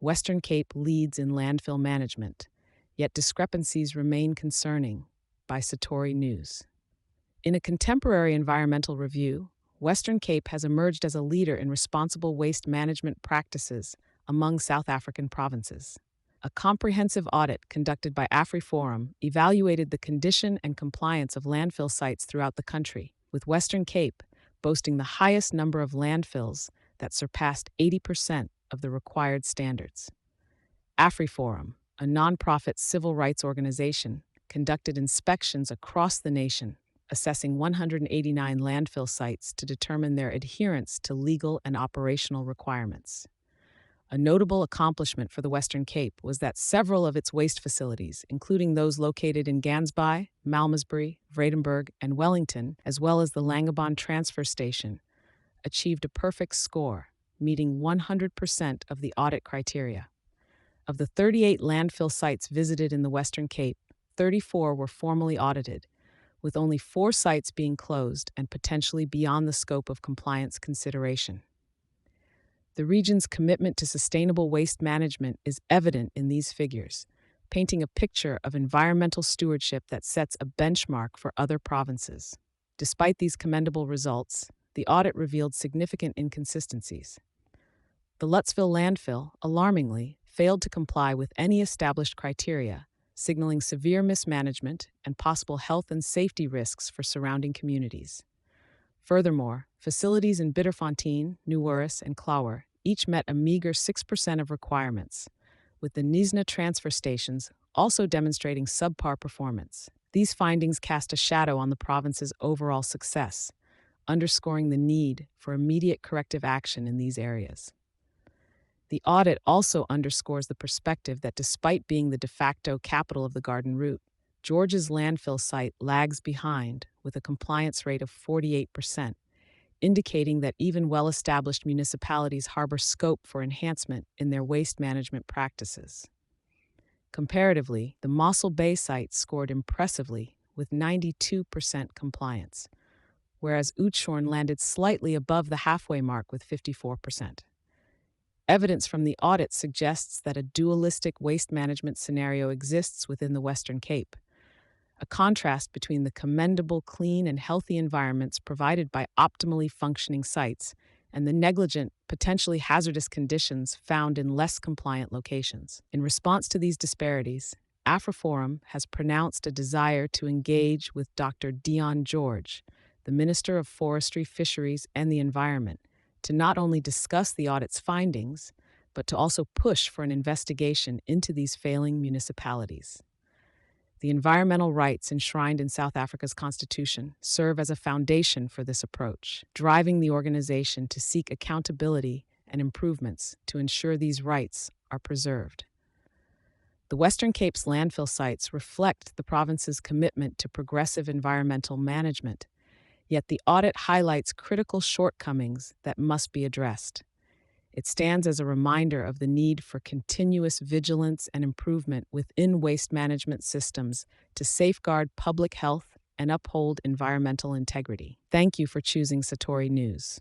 Western Cape leads in landfill management, yet discrepancies remain concerning, by Satori News. In a contemporary environmental review, Western Cape has emerged as a leader in responsible waste management practices among South African provinces. A comprehensive audit conducted by AfriForum evaluated the condition and compliance of landfill sites throughout the country, with Western Cape boasting the highest number of landfills that surpassed 80% of the required standards. AfriForum, a nonprofit civil rights organization, conducted inspections across the nation, assessing 189 landfill sites to determine their adherence to legal and operational requirements. A notable accomplishment for the Western Cape was that several of its waste facilities, including those located in Gansby, Malmesbury, Vredenburg, and Wellington, as well as the Langabon Transfer Station, achieved a perfect score, meeting 100% of the audit criteria. Of the 38 landfill sites visited in the Western Cape, 34 were formally audited, with only 4 sites being closed and potentially beyond the scope of compliance consideration. The region's commitment to sustainable waste management is evident in these figures, painting a picture of environmental stewardship that sets a benchmark for other provinces. Despite these commendable results, the audit revealed significant inconsistencies. The Lutzville landfill, alarmingly, failed to comply with any established criteria, signaling severe mismanagement and possible health and safety risks for surrounding communities. Furthermore, facilities in Bitterfontein, Nieuwuris, and Klauwer each met a meager 6% of requirements, with the Nizhna transfer stations also demonstrating subpar performance. These findings cast a shadow on the province's overall success, underscoring the need for immediate corrective action in these areas. The audit also underscores the perspective that despite being the de facto capital of the Garden Route, George's landfill site lags behind with a compliance rate of 48%, indicating that even well-established municipalities harbor scope for enhancement in their waste management practices. Comparatively, the Mossel Bay site scored impressively with 92% compliance, whereas Outshorn landed slightly above the halfway mark with 54%. Evidence from the audit suggests that a dualistic waste management scenario exists within the Western Cape, a contrast between the commendable clean and healthy environments provided by optimally functioning sites and the negligent, potentially hazardous conditions found in less compliant locations. In response to these disparities, AfriForum has pronounced a desire to engage with Dr. Dion George, the Minister of Forestry, Fisheries, and the Environment, to not only discuss the audit's findings, but to also push for an investigation into these failing municipalities. The environmental rights enshrined in South Africa's constitution serve as a foundation for this approach, driving the organization to seek accountability and improvements to ensure these rights are preserved. The Western Cape's landfill sites reflect the province's commitment to progressive environmental management, yet the audit highlights critical shortcomings that must be addressed. It stands as a reminder of the need for continuous vigilance and improvement within waste management systems to safeguard public health and uphold environmental integrity. Thank you for choosing Satori News.